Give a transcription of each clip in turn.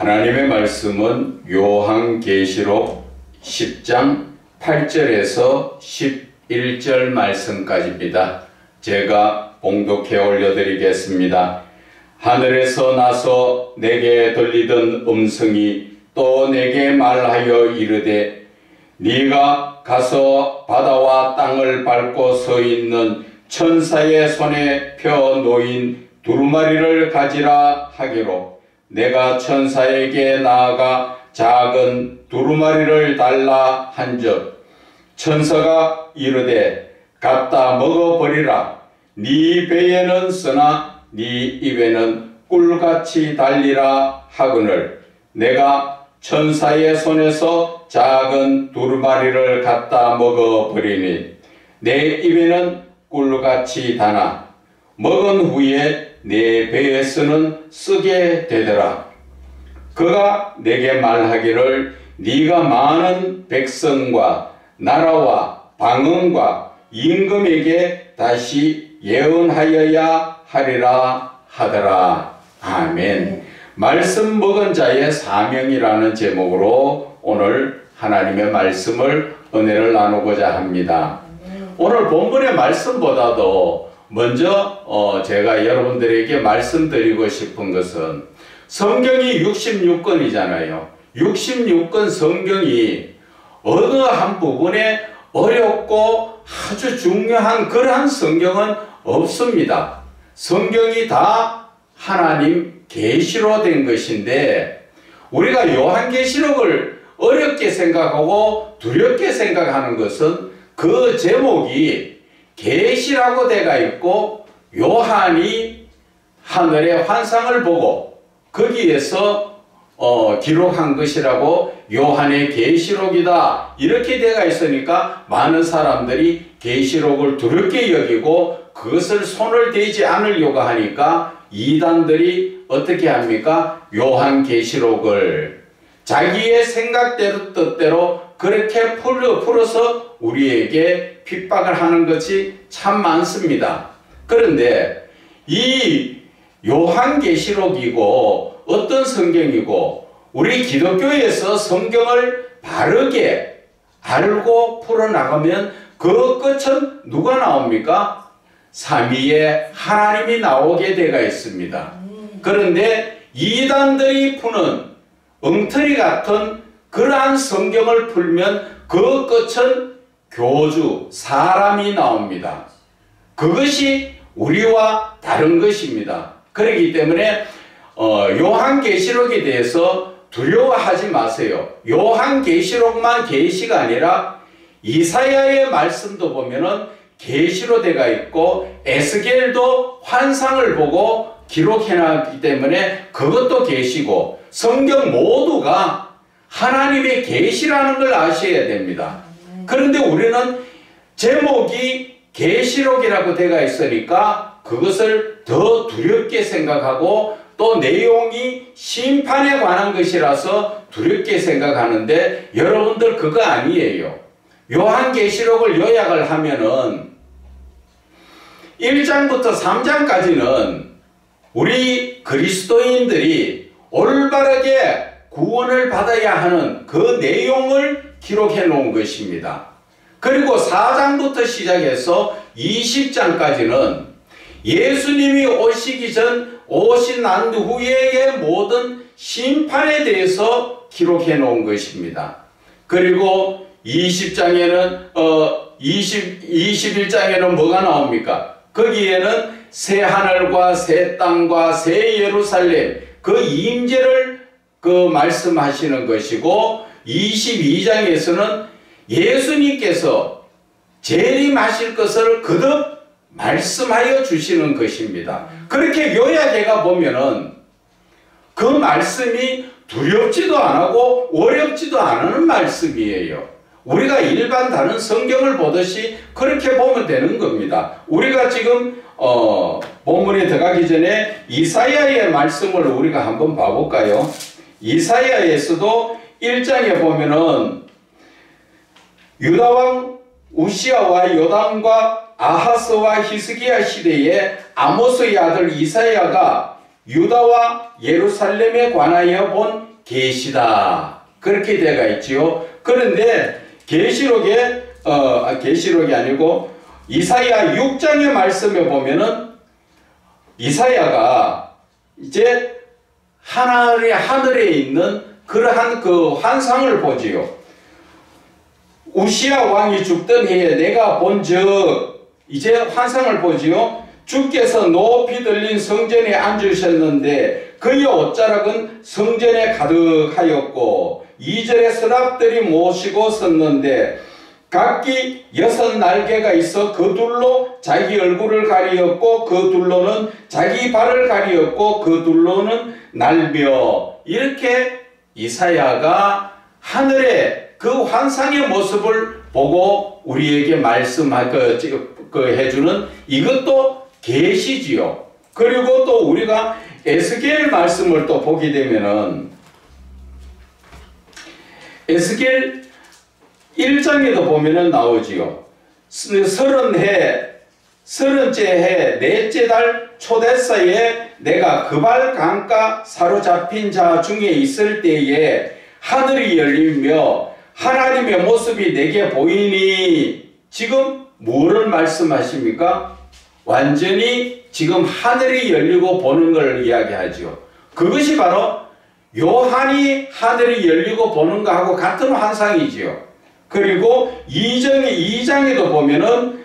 하나님의 말씀은 요한계시록 10장 8절에서 11절 말씀까지입니다. 제가 봉독해 올려드리겠습니다. 하늘에서 나서 내게 들리던 음성이 또 내게 말하여 이르되 네가 가서 바다와 땅을 밟고 서 있는 천사의 손에 펴 놓인 두루마리를 가지라 하기로 내가 천사에게 나아가 작은 두루마리를 달라 한즉 천사가 이르되 갖다 먹어버리라. 네 배에는 쓰나 네 입에는 꿀같이 달리라 하거늘 내가 천사의 손에서 작은 두루마리를 갖다 먹어버리니 내 입에는 꿀같이 다나 먹은 후에 내 배에서는 쓰게 되더라. 그가 내게 말하기를 네가 많은 백성과 나라와 방언과 임금에게 다시 예언하여야 하리라 하더라. 아멘. 말씀 먹은 자의 사명이라는 제목으로 오늘 하나님의 말씀을 은혜를 나누고자 합니다. 오늘 본문의 말씀보다도 먼저 제가 여러분들에게 말씀드리고 싶은 것은 성경이 66권이잖아요. 66권 성경이 어느 한 부분에 어렵고 아주 중요한 그러한 성경은 없습니다. 성경이 다 하나님 계시로 된 것인데 우리가 요한계시록을 어렵게 생각하고 두렵게 생각하는 것은 그 제목이 계시라고 되어 있고 요한이 하늘의 환상을 보고 거기에서 기록한 것이라고 요한의 계시록이다 이렇게 되어 있으니까 많은 사람들이 계시록을 두렵게 여기고 그것을 손을 대지 않으려고 하니까 이단들이 어떻게 합니까? 요한계시록을 자기의 생각대로 뜻대로 그렇게 풀어서 우리에게 핍박을 하는 것이 참 많습니다. 그런데 이 요한계시록이고 어떤 성경이고 우리 기독교에서 성경을 바르게 알고 풀어나가면 그 끝은 누가 나옵니까? 삼위의 하나님이 나오게 되어 있습니다. 그런데 이단들이 푸는 엉터리 같은 그러한 성경을 풀면 그 끝은 교주, 사람이 나옵니다. 그것이 우리와 다른 것입니다. 그렇기 때문에 요한계시록에 대해서 두려워하지 마세요. 요한계시록만 계시가 아니라 이사야의 말씀도 보면은 계시로 되어 있고 에스겔도 환상을 보고 기록해놨기 때문에 그것도 계시고 성경 모두가 하나님의 계시라는 걸 아셔야 됩니다. 그런데 우리는 제목이 계시록이라고 되어 있으니까 그것을 더 두렵게 생각하고 또 내용이 심판에 관한 것이라서 두렵게 생각하는데 여러분들 그거 아니에요. 요한계시록을 요약을 하면은 1장부터 3장까지는 우리 그리스도인들이 올바르게 구원을 받아야 하는 그 내용을 기록해 놓은 것입니다. 그리고 4장부터 시작해서 20장까지는 예수님이 오시기 전 오신 난 후에의 모든 심판에 대해서 기록해 놓은 것입니다. 그리고 20장에는 21장에는 뭐가 나옵니까? 거기에는 새 하늘과 새 땅과 새 예루살렘 그 임재를 말씀하시는 것이고 22장에서는 예수님께서 재림하실 것을 거듭 말씀하여 주시는 것입니다. 그렇게 요약해가 보면은 그 말씀이 두렵지도 않고 어렵지도 않은 말씀이에요. 우리가 일반 다른 성경을 보듯이 그렇게 보면 되는 겁니다. 우리가 지금 본문에 들어가기 전에 이사야의 말씀을 우리가 한번 봐볼까요? 이사야에서도 1장에 보면은 유다왕 우시아와 요담과 아하스와 히스기야 시대에 아모스의 아들 이사야가 유다와 예루살렘에 관하여 본 계시다. 그렇게 되어 있지요. 그런데 계시록에 계시록이 아니고 이사야 6장의 말씀에 보면은 이사야가 이제 하늘에 있는 그러한 그 환상을 보지요. 우시야 왕이 죽던 해에 내가 본즉 이제 환상을 보지요. 주께서 높이 들린 성전에 앉으셨는데 그의 옷자락은 성전에 가득하였고 2절에 서랍들이 모시고 섰는데 각기 6 날개가 있어 그 둘로 자기 얼굴을 가리었고 그 둘로는 자기 발을 가리었고 그 둘로는 날며 이렇게 이사야가 하늘의 그 환상의 모습을 보고 우리에게 해주는 이것도 계시지요. 그리고 또 우리가 에스겔 말씀을 또 보게 되면은 에스겔 1장에도 보면은 나오지요. 30째 해 넷째 달 초대사에 내가 그발 강가 사로잡힌 자 중에 있을 때에 하늘이 열리며 하나님의 모습이 내게 보이니 지금 뭐를 말씀하십니까? 완전히 지금 하늘이 열리고 보는 걸 이야기하죠. 그것이 바로 요한이 하늘이 열리고 보는 것하고 같은 환상이지요. 그리고 2장에도 보면은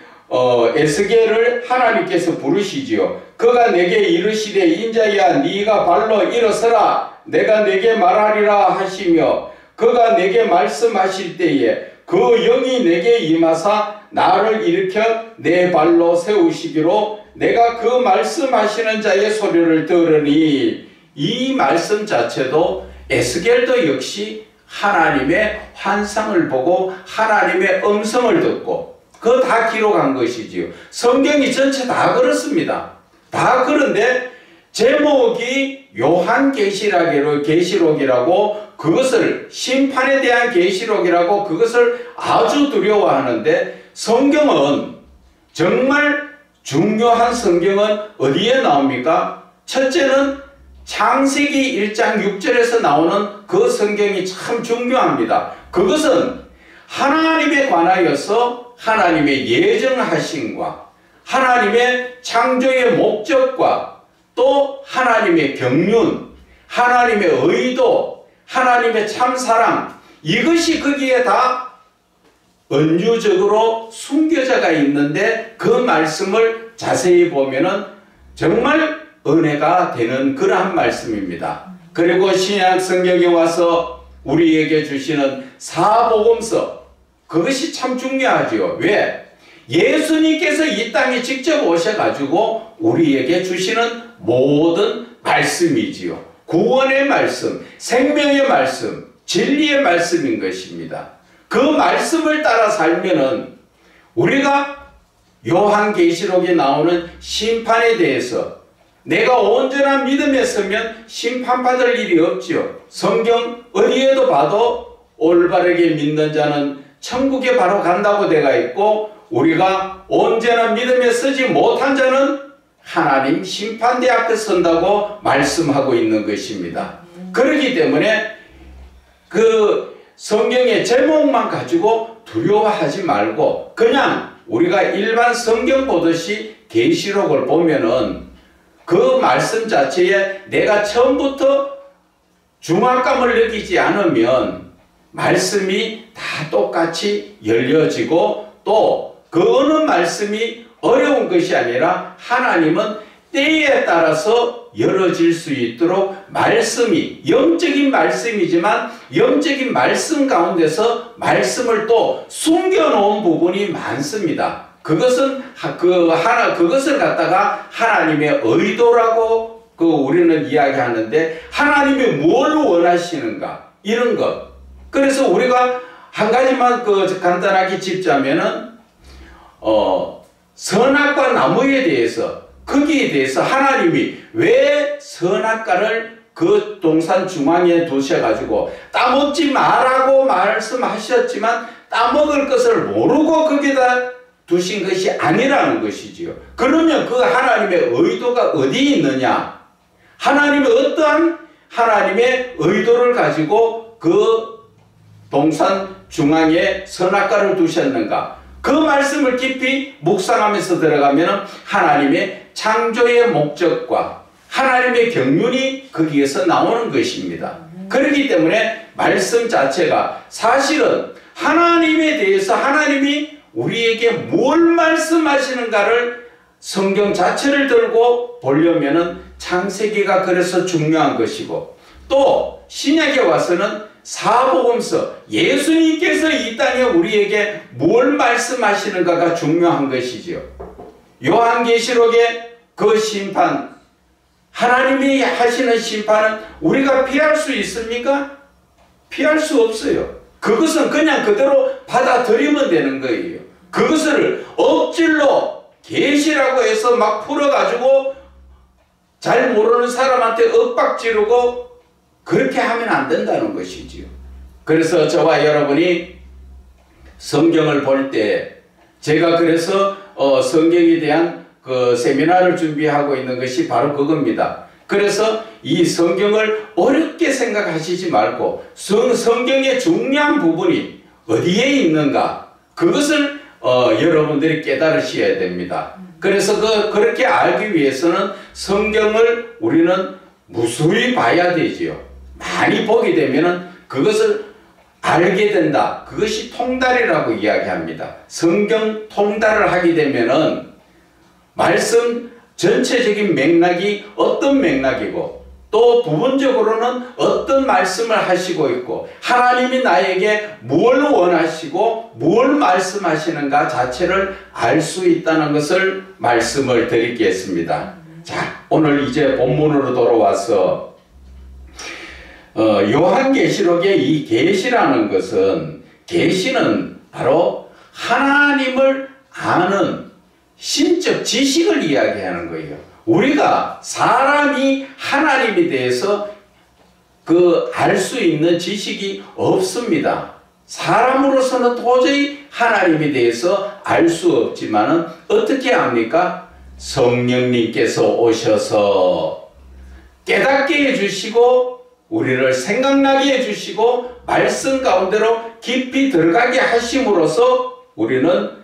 에스겔을 하나님께서 부르시지요. 그가 내게 이르시되 인자야 네가 발로 일어서라 내가 내게 말하리라 하시며 그가 내게 말씀하실 때에 그 영이 내게 임하사 나를 일으켜 내 발로 세우시기로 내가 그 말씀하시는 자의 소리를 들으니 이 말씀 자체도 에스겔도 역시 하나님의 환상을 보고 하나님의 음성을 듣고 그거 다 기록한 것이지요. 성경이 전체 다 그렇습니다. 다 그런데 제목이 요한계시록이라고 그것을 심판에 대한 계시록이라고 그것을 아주 두려워하는데 성경은 정말 중요한 성경은 어디에 나옵니까? 첫째는 창세기 1장 6절에서 나오는 그 성경이 참 중요합니다. 그것은 하나님에 관하여서 하나님의 예정하심과 하나님의 창조의 목적과 또 하나님의 경륜, 하나님의 의도, 하나님의 참사랑 이것이 거기에 다 은유적으로 숨겨져가 있는데 그 말씀을 자세히 보면은 정말 은혜가 되는 그러한 말씀입니다. 그리고 신약 성경에 와서 우리에게 주시는 사복음서 그것이 참 중요하죠. 왜? 예수님께서 이 땅에 직접 오셔가지고 우리에게 주시는 모든 말씀이지요. 구원의 말씀, 생명의 말씀, 진리의 말씀인 것입니다. 그 말씀을 따라 살면은 우리가 요한계시록에 나오는 심판에 대해서 내가 온전한 믿음에 서면 심판받을 일이 없지요. 성경 어디에도 봐도 올바르게 믿는 자는 천국에 바로 간다고 되어 있고 우리가 온전한 믿음에 서지 못한 자는 하나님 심판대 앞에 선다고 말씀하고 있는 것입니다. 그렇기 때문에 그 성경의 제목만 가지고 두려워하지 말고 그냥 우리가 일반 성경 보듯이 계시록을 보면은 그 말씀 자체에 내가 처음부터 중압감을 느끼지 않으면 말씀이 다 똑같이 열려지고 또 그 어느 말씀이 어려운 것이 아니라 하나님은 때에 따라서 열어질 수 있도록 말씀이 영적인 말씀이지만 영적인 말씀 가운데서 말씀을 또 숨겨놓은 부분이 많습니다. 그것은 그것을 갖다가 하나님의 의도라고 우리는 이야기하는데 하나님이 뭘 원하시는가 이런 것. 그래서 우리가 한 가지만 간단하게 짚자면은 선악과 나무에 대해서 거기에 대해서 하나님이 왜 선악과를 그 동산 중앙에 두셔가지고 따먹지 말라고 말씀하셨지만 따먹을 것을 모르고 거기다 두신 것이 아니라는 것이지요. 그러면 그 하나님의 의도가 어디 있느냐? 하나님의 어떠한 하나님의 의도를 가지고 그 동산 중앙에 선악과를 두셨는가? 그 말씀을 깊이 묵상하면서 들어가면 하나님의 창조의 목적과 하나님의 경륜이 거기에서 나오는 것입니다. 그렇기 때문에 말씀 자체가 사실은 하나님에 대해서 하나님이 우리에게 뭘 말씀하시는가를 성경 자체를 들고 보려면은 창세기가 그래서 중요한 것이고, 또 신약에 와서는 사복음서, 예수님께서 이 땅에 우리에게 뭘 말씀하시는가가 중요한 것이지요. 요한계시록의 그 심판, 하나님이 하시는 심판은 우리가 피할 수 있습니까? 피할 수 없어요. 그것은 그냥 그대로 받아들이면 되는 거예요. 그것을 억질로 계시라고 해서 막 풀어가지고 잘 모르는 사람한테 윽박 지르고 그렇게 하면 안 된다는 것이지요. 그래서 저와 여러분이 성경을 볼 때, 제가 그래서 성경에 대한 그 세미나를 준비하고 있는 것이 바로 그겁니다. 그래서 이 성경을 어렵게 생각하시지 말고 성경의 중요한 부분이 어디에 있는가, 그것을 여러분들이 깨달으셔야 됩니다. 그래서 그렇게 알기 위해서는 성경을 우리는 무수히 봐야 되지요. 많이 보게 되면은 그것을 알게 된다. 그것이 통달이라고 이야기합니다. 성경 통달을 하게 되면은 말씀 전체적인 맥락이 어떤 맥락이고, 또 부분적으로는 어떤 말씀을 하시고 있고, 하나님이 나에게 뭘 원하시고 뭘 말씀하시는가 자체를 알 수 있다는 것을 말씀을 드리겠습니다. 자, 오늘 이제 본문으로 돌아와서 요한계시록의 이 계시라는 것은, 계시는 바로 하나님을 아는 신적 지식을 이야기하는 거예요. 우리가 사람이 하나님에 대해서 알 수 있는 지식이 없습니다. 사람으로서는 도저히 하나님에 대해서 알 수 없지만은 어떻게 합니까? 성령님께서 오셔서 깨닫게 해주시고 우리를 생각나게 해주시고 말씀 가운데로 깊이 들어가게 하심으로써 우리는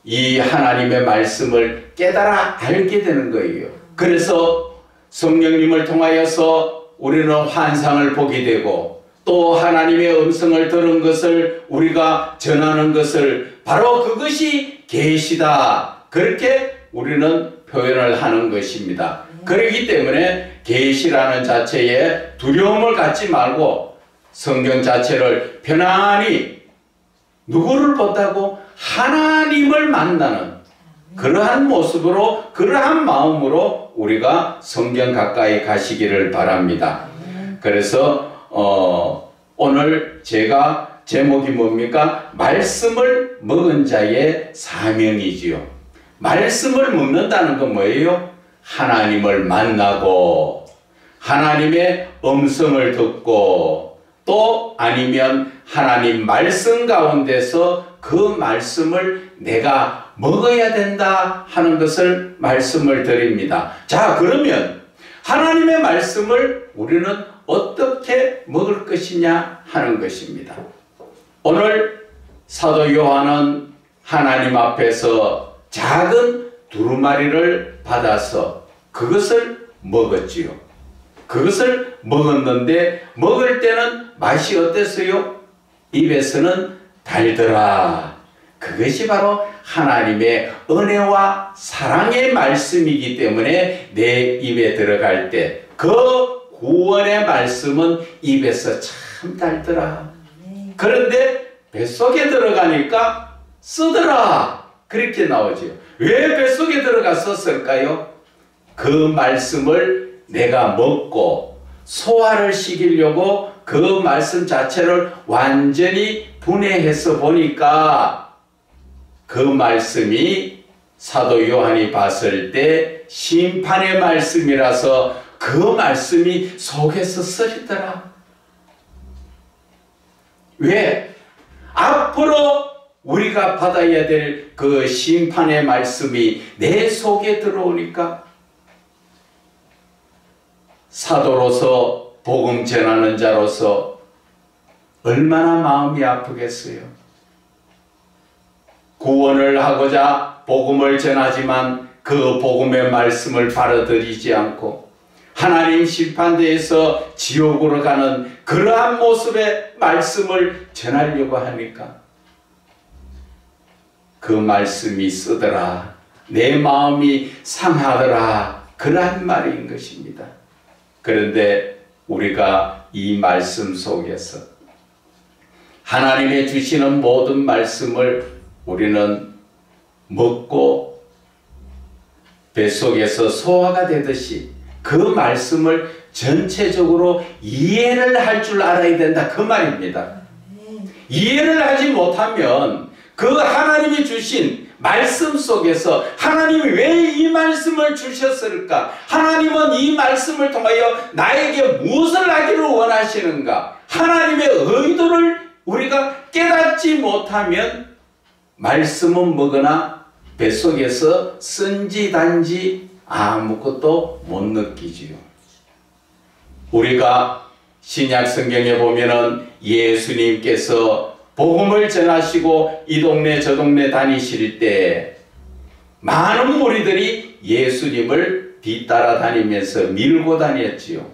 이 하나님의 말씀을 깨달아 알게 되는 거예요. 그래서 성령님을 통하여서 우리는 환상을 보게 되고, 또 하나님의 음성을 들은 것을 우리가 전하는 것을 바로 그것이 계시다, 그렇게 우리는 표현을 하는 것입니다. 그렇기 때문에 계시라는 자체에 두려움을 갖지 말고 성경 자체를 편안히 누구를 본다고? 하나님을 만나는 그러한 모습으로, 그러한 마음으로 우리가 성경 가까이 가시기를 바랍니다. 그래서 오늘 제가 제목이 뭡니까? 말씀을 먹은 자의 사명이지요. 말씀을 먹는다는 건 뭐예요? 하나님을 만나고 하나님의 음성을 듣고, 또 아니면 하나님 말씀 가운데서 그 말씀을 내가 먹어야 된다 하는 것을 말씀을 드립니다. 자, 그러면 하나님의 말씀을 우리는 어떻게 먹을 것이냐 하는 것입니다. 오늘 사도 요한은 하나님 앞에서 작은 두루마리를 받아서 그것을 먹었지요. 그것을 먹었는데 먹을 때는 맛이 어땠어요? 입에서는 달더라. 그것이 바로 하나님의 은혜와 사랑의 말씀이기 때문에 내 입에 들어갈 때 그 구원의 말씀은 입에서 참 달더라. 그런데 뱃속에 들어가니까 쓰더라. 그렇게 나오죠. 왜 뱃속에 들어가서 쓸까요? 그 말씀을 내가 먹고 소화를 시키려고 그 말씀 자체를 완전히 분해해서 보니까 그 말씀이 사도 요한이 봤을 때 심판의 말씀이라서 그 말씀이 속에서 쓰리더라. 왜? 앞으로 우리가 받아야 될 그 심판의 말씀이 내 속에 들어오니까 사도로서 복음 전하는 자로서 얼마나 마음이 아프겠어요. 구원을 하고자 복음을 전하지만 그 복음의 말씀을 받아들이지 않고 하나님 심판대에서 지옥으로 가는 그러한 모습의 말씀을 전하려고 하니까 그 말씀이 쓰더라, 내 마음이 상하더라, 그러한 말인 것입니다. 그런데 우리가 이 말씀 속에서 하나님의 주시는 모든 말씀을 우리는 먹고 뱃속에서 소화가 되듯이 그 말씀을 전체적으로 이해를 할 줄 알아야 된다, 그 말입니다. 이해를 하지 못하면 그 하나님이 주신 말씀 속에서 하나님이 왜 이 말씀을 주셨을까? 하나님은 이 말씀을 통하여 나에게 무엇을 하기를 원하시는가? 하나님의 의도를 우리가 깨닫지 못하면 말씀은 먹으나 뱃속에서 쓴지 단지 아무것도 못 느끼지요. 우리가 신약 성경에 보면은 예수님께서 복음을 전하시고 이 동네 저 동네 다니실 때 많은 무리들이 예수님을 뒤따라 다니면서 밀고 다녔지요.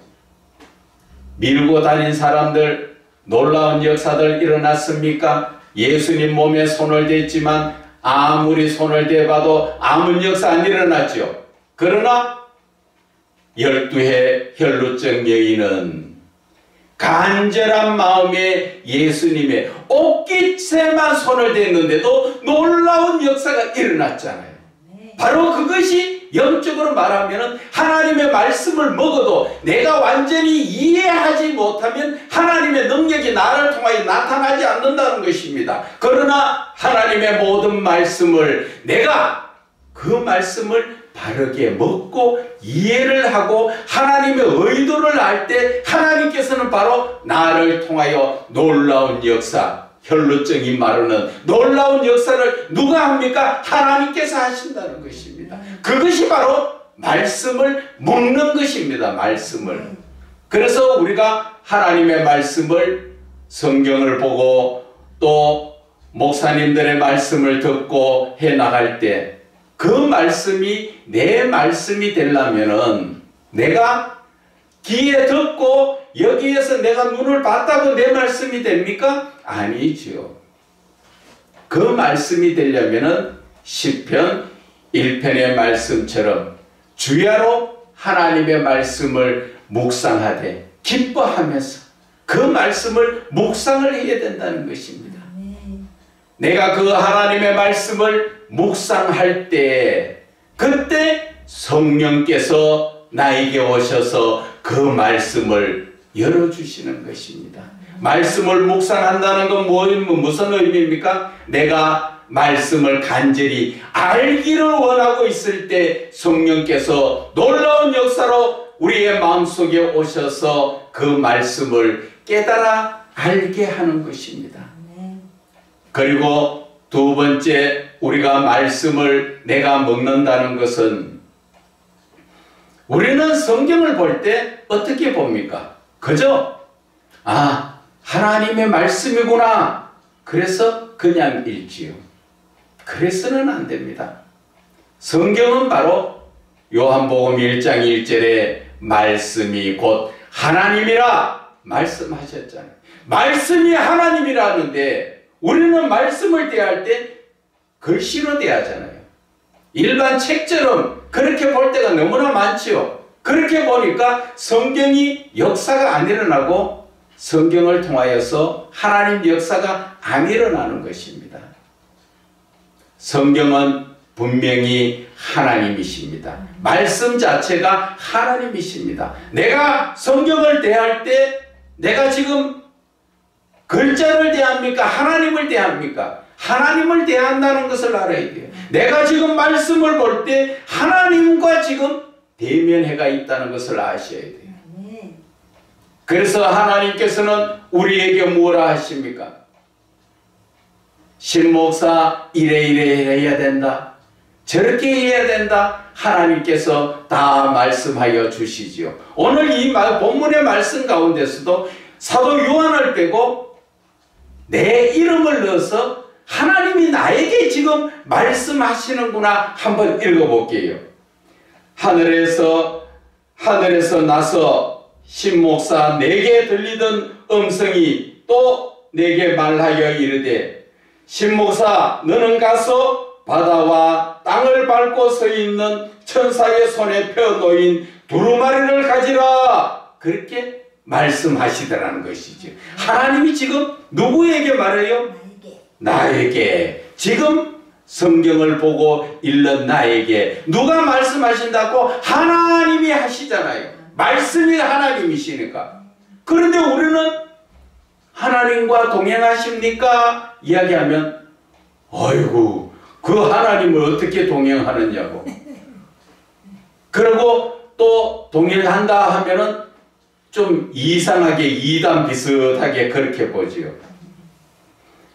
밀고 다닌 사람들, 놀라운 역사들 일어났습니까? 예수님 몸에 손을 댔지만 아무리 손을 대봐도 아무 역사 안 일어났죠. 그러나 12해 혈루증 여인은 간절한 마음에 예수님의 옷깃에만 손을 댔는데도 놀라운 역사가 일어났잖아요. 바로 그것이 영적으로 말하면 하나님의 말씀을 먹어도 내가 완전히 이해하지 못하면 하나님의 능력이 나를 통하여 나타나지 않는다는 것입니다. 그러나 하나님의 모든 말씀을 내가 그 말씀을 바르게 먹고 이해를 하고 하나님의 의도를 알 때 하나님께서는 바로 나를 통하여 놀라운 역사, 혈루증이 마르는 놀라운 역사를 누가 합니까? 하나님께서 하신다는 것입니다. 그것이 바로 말씀을 먹는 것입니다. 말씀을. 그래서 우리가 하나님의 말씀을, 성경을 보고 또 목사님들의 말씀을 듣고 해나갈 때 그 말씀이 내 말씀이 되려면은 내가 귀에 듣고 여기에서 내가 눈을 봤다고 내 말씀이 됩니까? 아니죠. 그 말씀이 되려면은 시편 1편의 말씀처럼 주야로 하나님의 말씀을 묵상하되 기뻐하면서 그 말씀을 묵상을 해야 된다는 것입니다. 내가 그 하나님의 말씀을 묵상할 때 그때 성령께서 나에게 오셔서 그 말씀을 열어주시는 것입니다. 말씀을 묵상한다는 건 무슨 의미입니까? 내가 말씀을 간절히 알기를 원하고 있을 때 성령께서 놀라운 역사로 우리의 마음속에 오셔서 그 말씀을 깨달아 알게 하는 것입니다. 그리고 두 번째, 우리가 말씀을 내가 먹는다는 것은 우리는 성경을 볼 때 어떻게 봅니까? 그저 하나님의 말씀이구나, 그래서 그냥 읽지요. 그래서는 안 됩니다. 성경은 바로 요한복음 1장 1절에 말씀이 곧 하나님이라 말씀하셨잖아요. 말씀이 하나님이라는데 우리는 말씀을 대할 때 글씨로 대하잖아요. 일반 책처럼 그렇게 볼 때가 너무나 많지요. 그렇게 보니까 성경이 역사가 안 일어나고 성경을 통하여서 하나님 역사가 안 일어나는 것입니다. 성경은 분명히 하나님이십니다. 말씀 자체가 하나님이십니다. 내가 성경을 대할 때 내가 지금 글자를 대합니까? 하나님을 대합니까? 하나님을 대한다는 것을 알아야 돼요. 내가 지금 말씀을 볼 때 하나님과 지금 대면해가 있다는 것을 아셔야 돼요. 그래서 하나님께서는 우리에게 뭐라 하십니까? 신목사 이래 해야 된다. 저렇게 해야 된다. 하나님께서 다 말씀하여 주시지요. 오늘 이 본문의 말씀 가운데서도 사도 요한을 빼고 내 이름을 넣어서 하나님이 나에게 지금 말씀하시는구나 한번 읽어볼게요. 하늘에서 나서 신목사 내게 들리던 음성이 또 내게 말하여 이르되 신목사 너는 가서 바다와 땅을 밟고 서 있는 천사의 손에 펴 놓인 두루마리를 가지라. 그렇게 말씀하시더라는 것이죠. 하나님이 지금 누구에게 말해요? 나에게. 지금 성경을 보고 읽는 나에게 누가 말씀하신다고? 하나님이 하시잖아요. 말씀이 하나님이시니까. 그런데 우리는 하나님과 동행하십니까? 이야기하면 아이고 그 하나님을 어떻게 동행하느냐고. 그리고 또 동행한다 하면은 좀 이상하게 이단 비슷하게 그렇게 보지요.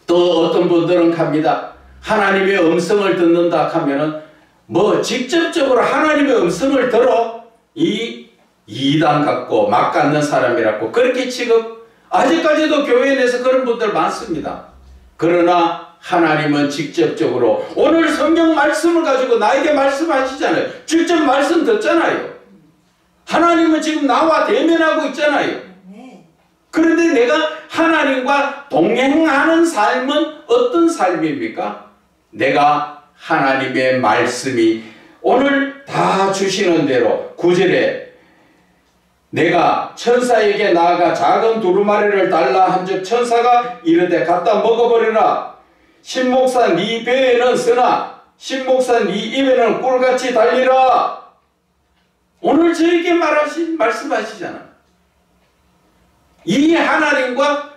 또 어떤 분들은 갑니다. 하나님의 음성을 듣는다 하면은 뭐 직접적으로 하나님의 음성을 들어 이 이단 같고 막 갖는 사람이라고 그렇게 취급. 아직까지도 교회 내에서 그런 분들 많습니다. 그러나 하나님은 직접적으로 오늘 성경 말씀을 가지고 나에게 말씀하시잖아요. 직접 말씀 듣잖아요. 하나님은 지금 나와 대면하고 있잖아요. 그런데 내가 하나님과 동행하는 삶은 어떤 삶입니까? 내가 하나님의 말씀이 오늘 다 주시는 대로 9절에 내가 천사에게 나아가 작은 두루마리를 달라 한즉 천사가 이르되 갖다 먹어버리라. 신목사 네 배에는 쓰나 신목사 네 입에는 꿀같이 달리라. 오늘 저에게 말씀하시잖아. 이 하나님과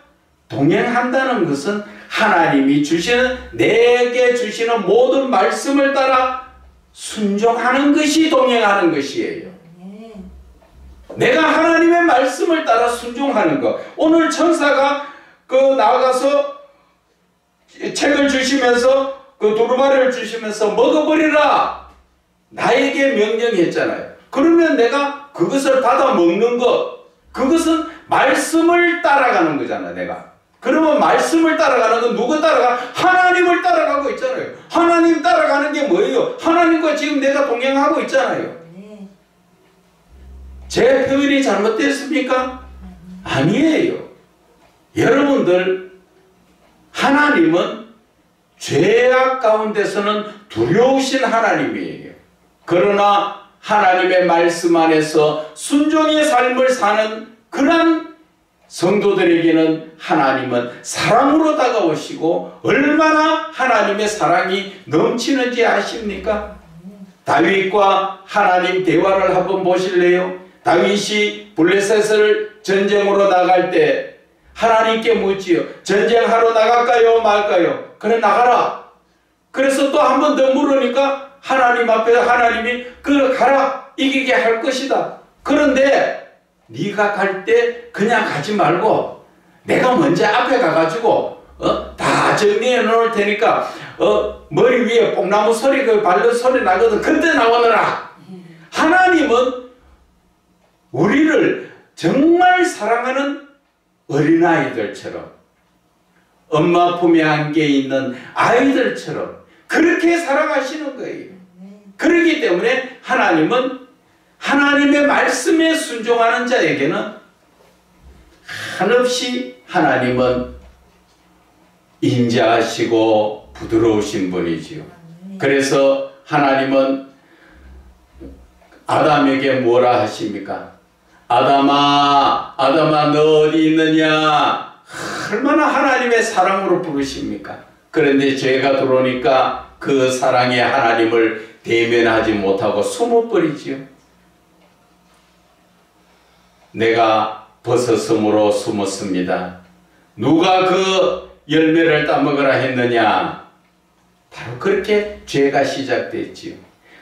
동행한다는 것은 하나님이 주시는 내게 주시는 모든 말씀을 따라 순종하는 것이 동행하는 것이에요. 내가 하나님의 말씀을 따라 순종하는 것. 오늘 천사가 나가서 책을 주시면서 그 두루마리를 주시면서 먹어버리라 나에게 명령했잖아요. 그러면 내가 그것을 받아 먹는 것, 그것은 말씀을 따라가는 거잖아. 내가 그러면 말씀을 따라가는 건 누구 따라가? 하나님을 따라가고 있잖아요. 하나님 따라가는 게 뭐예요? 하나님과 지금 내가 동행하고 있잖아요. 제 표현이 잘못됐습니까? 아니에요. 여러분들 하나님은 죄악 가운데서는 두려우신 하나님이에요. 그러나 하나님의 말씀 안에서 순종의 삶을 사는 그런 성도들에게는 하나님은 사랑으로 다가오시고 얼마나 하나님의 사랑이 넘치는지 아십니까? 다윗과 하나님 대화를 한번 보실래요? 다윗이 블레셋을 전쟁으로 나갈 때 하나님께 묻지요. 전쟁하러 나갈까요 말까요? 그래 나가라. 그래서 또 한 번 더 물으니까 하나님 앞에 하나님이 그래 가라. 이기게 할 것이다. 그런데 네가 갈 때 그냥 가지 말고 내가 먼저 앞에 가가지고 다 정리해 놓을 테니까 머리 위에 뽕나무 소리 그 발로 소리 나거든. 그때 나오너라. 하나님은 우리를 정말 사랑하는 어린아이들처럼 엄마 품에 안겨 있는 아이들처럼 그렇게 사랑하시는 거예요. 그렇기 때문에 하나님은 하나님의 말씀에 순종하는 자에게는 한없이 하나님은 인자하시고 부드러우신 분이지요. 그래서 하나님은 아담에게 뭐라 하십니까? 아담아 너 어디 있느냐? 얼마나 하나님의 사랑으로 부르십니까? 그런데 죄가 들어오니까 그 사랑의 하나님을 대면하지 못하고 숨어버리지요. 내가 버섯으로 숨었습니다. 누가 그 열매를 따먹으라 했느냐? 바로 그렇게 죄가 시작됐지요.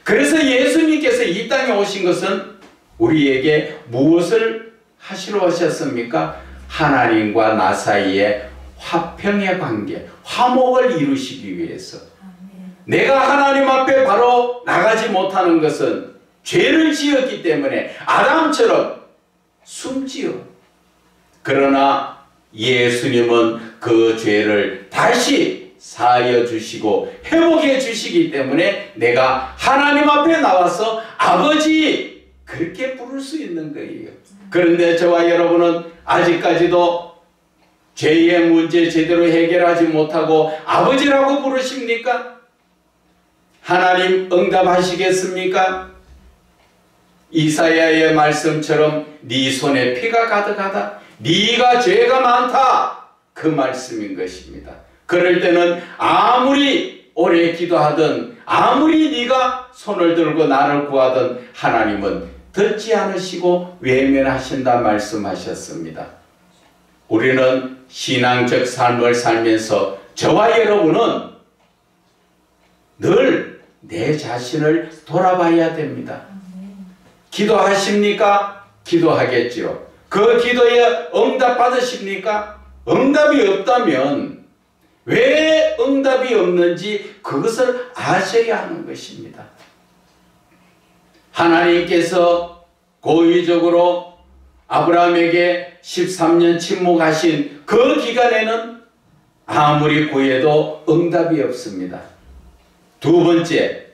그래서 예수님께서 이 땅에 오신 것은 우리에게 무엇을 하시러 오셨습니까? 하나님과 나 사이에 화평의 관계, 화목을 이루시기 위해서. 내가 하나님 앞에 바로 나가지 못하는 것은 죄를 지었기 때문에 아담처럼 숨지요. 그러나 예수님은 그 죄를 다시 사하여 주시고 회복해 주시기 때문에 내가 하나님 앞에 나와서 아버지 그렇게 부를 수 있는 거예요. 그런데 저와 여러분은 아직까지도 죄의 문제 제대로 해결하지 못하고 아버지라고 부르십니까? 하나님 응답하시겠습니까? 이사야의 말씀처럼 네 손에 피가 가득하다, 네가 죄가 많다, 그 말씀인 것입니다. 그럴 때는 아무리 오래 기도하든 아무리 네가 손을 들고 나를 구하든 하나님은 듣지 않으시고 외면하신다 말씀하셨습니다. 우리는 신앙적 삶을 살면서 저와 여러분은 늘 내 자신을 돌아봐야 됩니다. 기도하십니까? 기도하겠지요. 그 기도에 응답 받으십니까? 응답이 없다면 왜 응답이 없는지 그것을 아셔야 하는 것입니다. 하나님께서 고의적으로 아브라함에게 13년 침묵하신 그 기간에는 아무리 구해도 응답이 없습니다. 두 번째,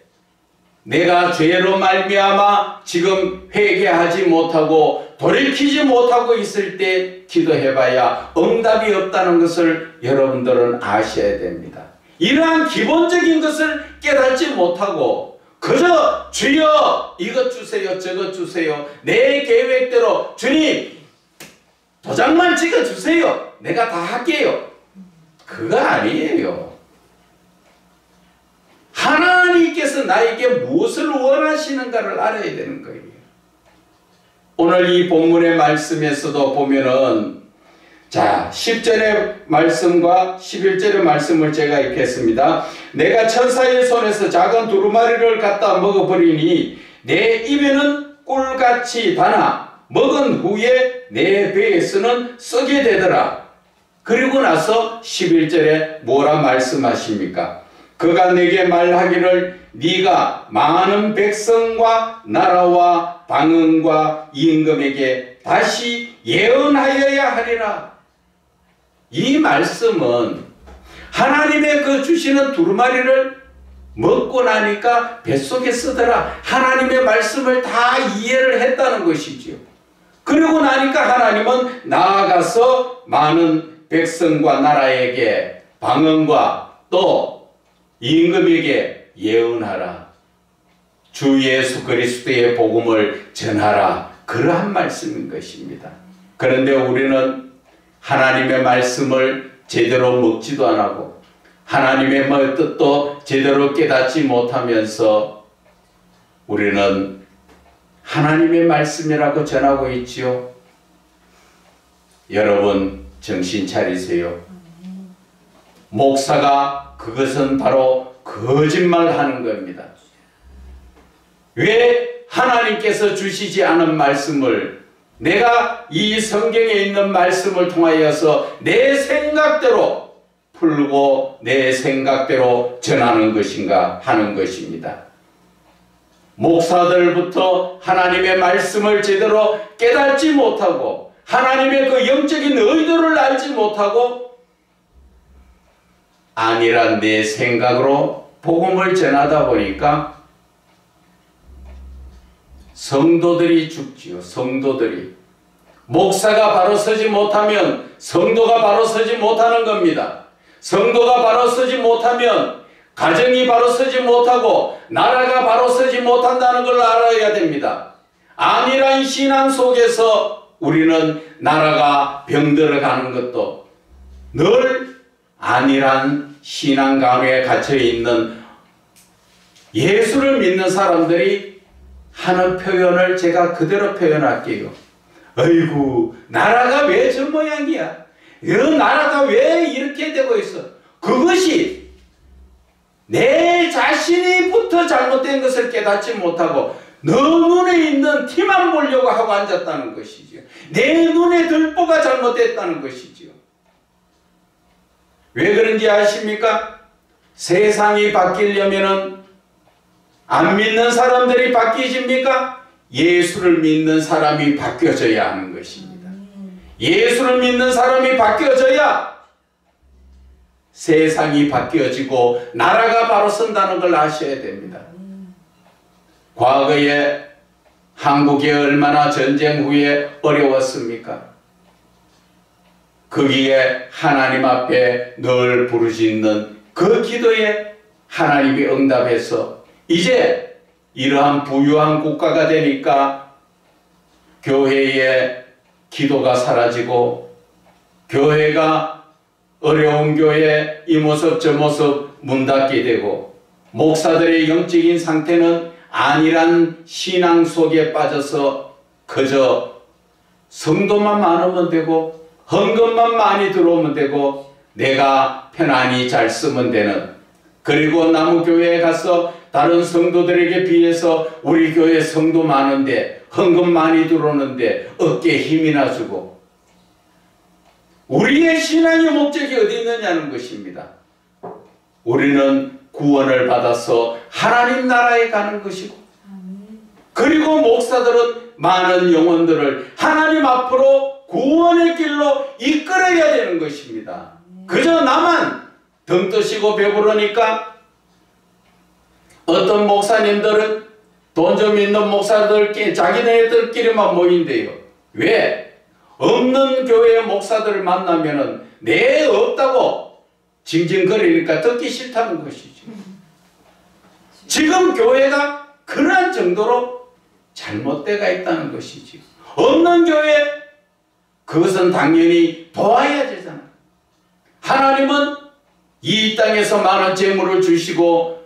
내가 죄로 말미암아 지금 회개하지 못하고 돌이키지 못하고 있을 때 기도해봐야 응답이 없다는 것을 여러분들은 아셔야 됩니다. 이러한 기본적인 것을 깨닫지 못하고 그저 주여 이것 주세요 저것 주세요 내 계획대로 주님 도장만 찍어주세요 내가 다 할게요, 그거 아니에요. 하나님께서 나에게 무엇을 원하시는가를 알아야 되는 거예요. 오늘 이 본문의 말씀에서도 보면은 자 10절의 말씀과 11절의 말씀을 제가 읽겠습니다. 내가 천사의 손에서 작은 두루마리를 갖다 먹어버리니 내 입에는 꿀같이 다나 먹은 후에 내 배에서는 썩게 되더라. 그리고 나서 11절에 뭐라 말씀하십니까? 그가 내게 말하기를 네가 많은 백성과 나라와 방언과 임금에게 다시 예언하여야 하리라. 이 말씀은 하나님의 그 주시는 두루마리를 먹고 나니까 뱃속에 쓰더라. 하나님의 말씀을 다 이해를 했다는 것이지요. 그리고 나니까 하나님은 나아가서 많은 백성과 나라에게 방언과 또 임금에게 예언하라. 주 예수 그리스도의 복음을 전하라. 그러한 말씀인 것입니다. 그런데 우리는 하나님의 말씀을 제대로 먹지도 않고 하나님의 뜻도 제대로 깨닫지 못하면서 우리는 하나님의 말씀이라고 전하고 있지요. 여러분 정신 차리세요. 목사가 그것은 바로 거짓말하는 겁니다. 왜 하나님께서 주시지 않은 말씀을 내가 이 성경에 있는 말씀을 통하여서 내 생각대로 풀고 내 생각대로 전하는 것인가 하는 것입니다. 목사들부터 하나님의 말씀을 제대로 깨닫지 못하고 하나님의 그 영적인 의도를 알지 못하고 아니란 내 생각으로 복음을 전하다 보니까 성도들이 죽지요. 성도들이. 목사가 바로 서지 못하면 성도가 바로 서지 못하는 겁니다. 성도가 바로 서지 못하면 가정이 바로 서지 못하고 나라가 바로 서지 못한다는 걸 알아야 됩니다. 아니란 신앙 속에서 우리는 나라가 병들어가는 것도 늘 아니란 신앙 가운데 갇혀있는 예수를 믿는 사람들이 하는 표현을 제가 그대로 표현할게요. 어이구 나라가 왜 저 모양이야? 이 나라가 왜 이렇게 되고 있어? 그것이 내 자신이부터 잘못된 것을 깨닫지 못하고 너 눈에 있는 티만 보려고 하고 앉았다는 것이죠. 내 눈에 들보가 잘못됐다는 것이죠. 왜 그런지 아십니까? 세상이 바뀌려면은 안 믿는 사람들이 바뀌십니까? 예수를 믿는 사람이 바뀌어져야 하는 것입니다. 예수를 믿는 사람이 바뀌어져야 세상이 바뀌어지고 나라가 바로 선다는 걸 아셔야 됩니다. 과거에 한국이 얼마나 전쟁 후에 어려웠습니까? 거기에 하나님 앞에 늘 부르짖는 그 기도에 하나님이 응답해서 이제 이러한 부유한 국가가 되니까 교회의 기도가 사라지고 교회가 어려운 교회 이 모습 저 모습 문 닫게 되고 목사들의 영적인 상태는 안일한 신앙 속에 빠져서 그저 성도만 많으면 되고 헌금만 많이 들어오면 되고 내가 편안히 잘 쓰면 되는, 그리고 남의 교회에 가서 다른 성도들에게 비해서 우리 교회 성도 많은데 헌금 많이 들어오는데 어깨에 힘이나 주고, 우리의 신앙의 목적이 어디 있느냐는 것입니다. 우리는 구원을 받아서 하나님 나라에 가는 것이고, 그리고 목사들은 많은 영혼들을 하나님 앞으로 구원의 길로 이끌어야 되는 것입니다. 그저 나만 등 뜨시고 배부르니까 어떤 목사님들은 돈 좀 있는 목사들끼리 자기네들끼리만 모인대요. 왜? 없는 교회 목사들을 만나면은 내 없다고 징징거리니까 듣기 싫다는 것이죠. 지금 교회가 그러한 정도로 잘못되어 있다는 것이지. 없는 교회, 그것은 당연히 도와야 되잖아. 하나님은 이 땅에서 많은 재물을 주시고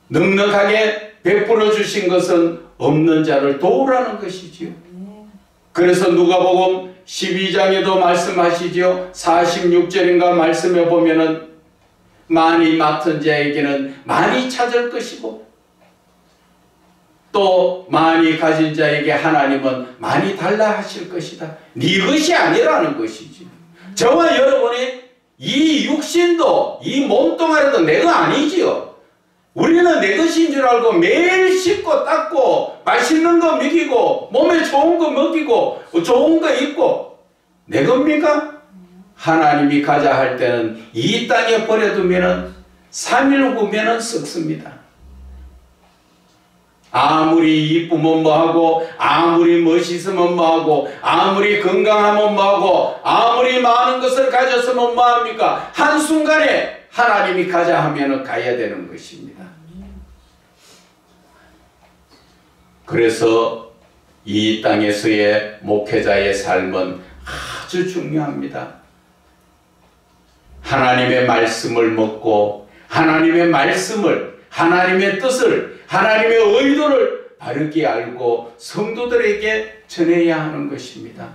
넉넉하게 베풀어 주신 것은 없는 자를 도우라는 것이지요. 그래서 누가복음 12장에도 말씀하시죠. 46절인가 말씀해 보면은 많이 맡은 자에게는 많이 찾을 것이고 또 많이 가진 자에게 하나님은 많이 달라 하실 것이다. 네 것이 아니라는 것이지. 저와 여러분의 이 육신도 이 몸뚱아리도 내가 아니지요. 우리는 내 것인 줄 알고 매일 씻고 닦고 맛있는 거 먹이고 몸에 좋은 거 먹이고 좋은 거 입고 내 겁니까? 하나님이 가자 할 때는 이 땅에 버려두면 3일 후면 썩습니다. 아무리 이쁘면 뭐하고 아무리 멋있으면 뭐하고 아무리 건강하면 뭐하고 아무리 많은 것을 가졌으면 뭐합니까? 한순간에 하나님이 가자 하면 가야 되는 것입니다. 그래서 이 땅에서의 목회자의 삶은 아주 중요합니다. 하나님의 말씀을 먹고 하나님의 말씀을, 하나님의 뜻을, 하나님의 의도를 바르게 알고 성도들에게 전해야 하는 것입니다.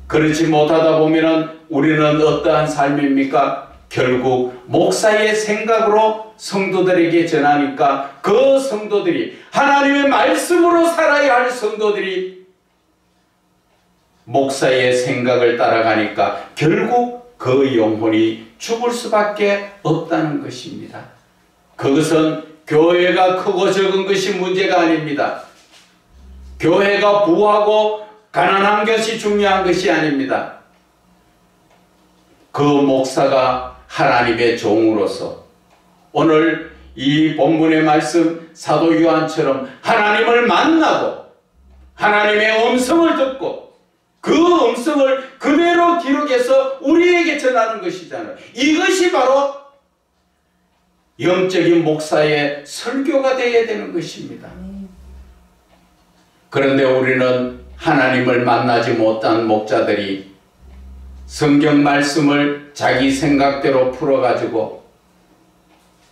그렇지 못하다 보면 우리는 어떠한 삶입니까? 결국 목사의 생각으로 성도들에게 전하니까 그 성도들이, 하나님의 말씀으로 살아야 할 성도들이 목사의 생각을 따라가니까 결국 그 영혼이 죽을 수밖에 없다는 것입니다. 그것은 교회가 크고 적은 것이 문제가 아닙니다. 교회가 부하고 가난한 것이 중요한 것이 아닙니다. 그 목사가 하나님의 종으로서 오늘 이 본문의 말씀 사도 요한처럼 하나님을 만나고 하나님의 음성을 듣고 그 음성을 그대로 기록해서 우리에게 전하는 것이잖아요. 이것이 바로 영적인 목사의 설교가 되어야 되는 것입니다. 그런데 우리는 하나님을 만나지 못한 목자들이 성경 말씀을 자기 생각대로 풀어가지고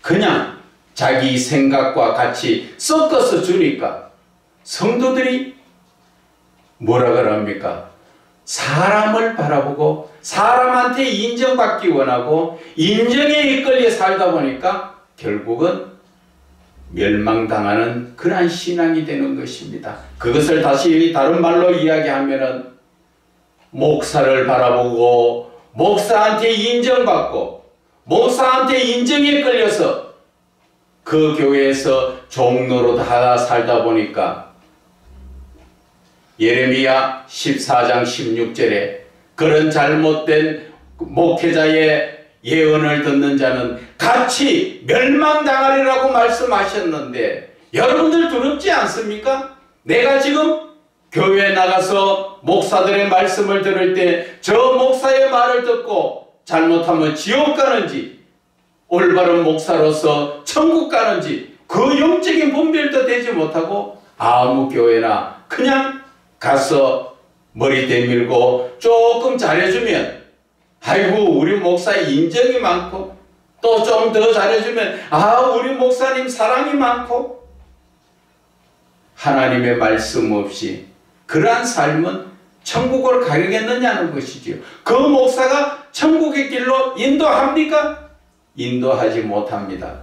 그냥 자기 생각과 같이 섞어서 주니까 성도들이 뭐라 그럽니까? 사람을 바라보고 사람한테 인정받기 원하고 인정에 이끌려 살다 보니까 결국은 멸망당하는 그러한 신앙이 되는 것입니다. 그것을 다시 다른 말로 이야기하면은 목사를 바라보고 목사한테 인정받고 목사한테 인정에 끌려서 그 교회에서 종로로 다 살다 보니까 예레미야 14장 16절에 그런 잘못된 목회자의 예언을 듣는 자는 같이 멸망당하리라고 말씀하셨는데 여러분들 두렵지 않습니까? 내가 지금 교회에 나가서 목사들의 말씀을 들을 때 저 목사의 말을 듣고 잘못하면 지옥 가는지 올바른 목사로서 천국 가는지 그 영적인 분별도 되지 못하고 아무 교회나 그냥 가서 머리 내밀고 조금 잘해주면 아이고 우리 목사 인정이 많고 또 좀 더 잘해주면 아 우리 목사님 사랑이 많고 하나님의 말씀 없이 그러한 삶은 천국을 가겠느냐는 것이지요. 그 목사가 천국의 길로 인도합니까? 인도하지 못합니다.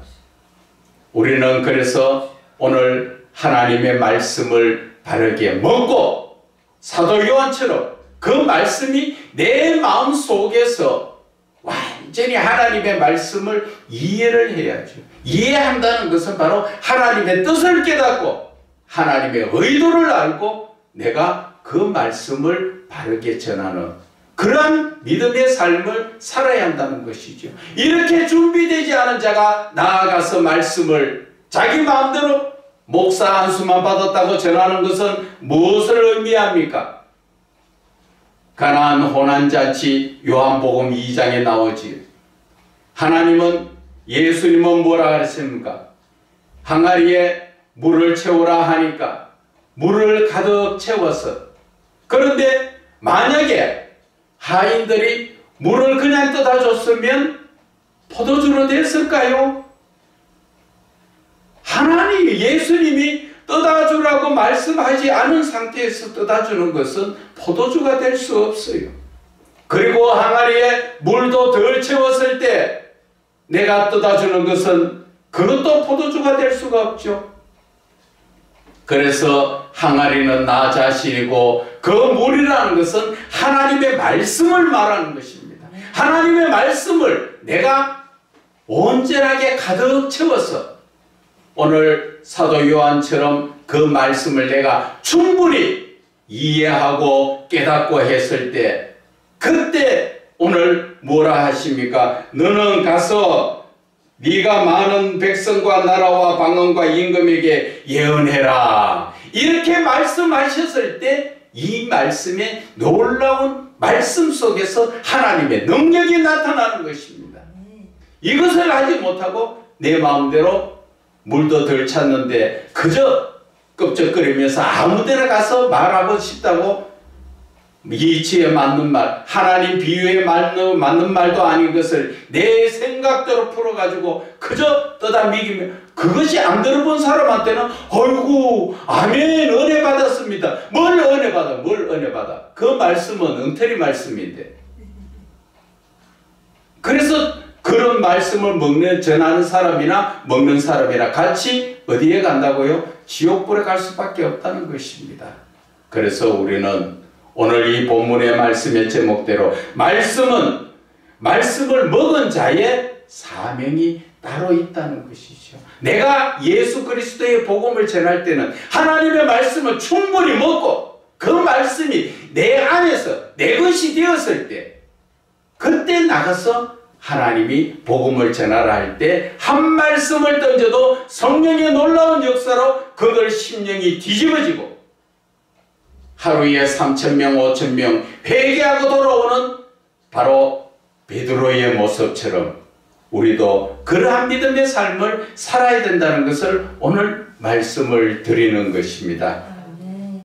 우리는 그래서 오늘 하나님의 말씀을 바르게 먹고 사도 요한처럼 그 말씀이 내 마음 속에서 완전히 하나님의 말씀을 이해를 해야죠. 이해한다는 것은 바로 하나님의 뜻을 깨닫고 하나님의 의도를 알고 내가 그 말씀을 바르게 전하는 그러한 믿음의 삶을 살아야 한다는 것이죠. 이렇게 준비되지 않은 자가 나아가서 말씀을 자기 마음대로 목사 안수만 받았다고 전하는 것은 무엇을 의미합니까? 가나안 혼환잔치 요한복음 2장에 나오지요. 하나님은 예수님은 뭐라 하셨습니까? 항아리에 물을 채우라 하니까 물을 가득 채웠어. 그런데 만약에 하인들이 물을 그냥 떠다 줬으면 포도주로 됐을까요? 하나님 예수님이 떠다 주라고 말씀하지 않은 상태에서 떠다 주는 것은 포도주가 될 수 없어요. 그리고 항아리에 물도 덜 채웠을 때 내가 떠다 주는 것은 그것도 포도주가 될 수가 없죠. 그래서 항아리는 나 자신이고 그 물이라는 것은 하나님의 말씀을 말하는 것입니다. 하나님의 말씀을 내가 온전하게 가득 채워서 오늘 사도 요한처럼 그 말씀을 내가 충분히 이해하고 깨닫고 했을 때 그때 오늘 뭐라 하십니까? 너는 가서 네가 많은 백성과 나라와 방언과 임금에게 예언해라. 이렇게 말씀하셨을 때 이 말씀의 놀라운 말씀 속에서 하나님의 능력이 나타나는 것입니다. 이것을 하지 못하고 내 마음대로 물도 덜 찼는데 그저 껍적거리면서 아무데나 가서 말하고 싶다고 이치에 맞는 말, 하나님 비유에 맞는 말도 아닌 것을 내 생각대로 풀어가지고 그저 떠다 미기면 그것이 안 들어본 사람한테는 어이구 아멘 은혜 받았습니다. 뭘 은혜 받아? 뭘 은혜 받아? 그 말씀은 엉터리 말씀인데 그래서 그런 말씀을 전하는 사람이나 먹는 사람이나 같이 어디에 간다고요? 지옥불에 갈 수밖에 없다는 것입니다. 그래서 우리는 오늘 이 본문의 말씀의 제목대로 말씀을 먹은 자의 사명이 따로 있다는 것이죠. 내가 예수 그리스도의 복음을 전할 때는 하나님의 말씀을 충분히 먹고 그 말씀이 내 안에서 내 것이 되었을 때 그때 나가서 하나님이 복음을 전하라 할 때 한 말씀을 던져도 성령의 놀라운 역사로 그들 심령이 뒤집어지고 하루에 3,000명, 5,000명 회개하고 돌아오는 바로 베드로의 모습처럼 우리도 그러한 믿음의 삶을 살아야 된다는 것을 오늘 말씀을 드리는 것입니다.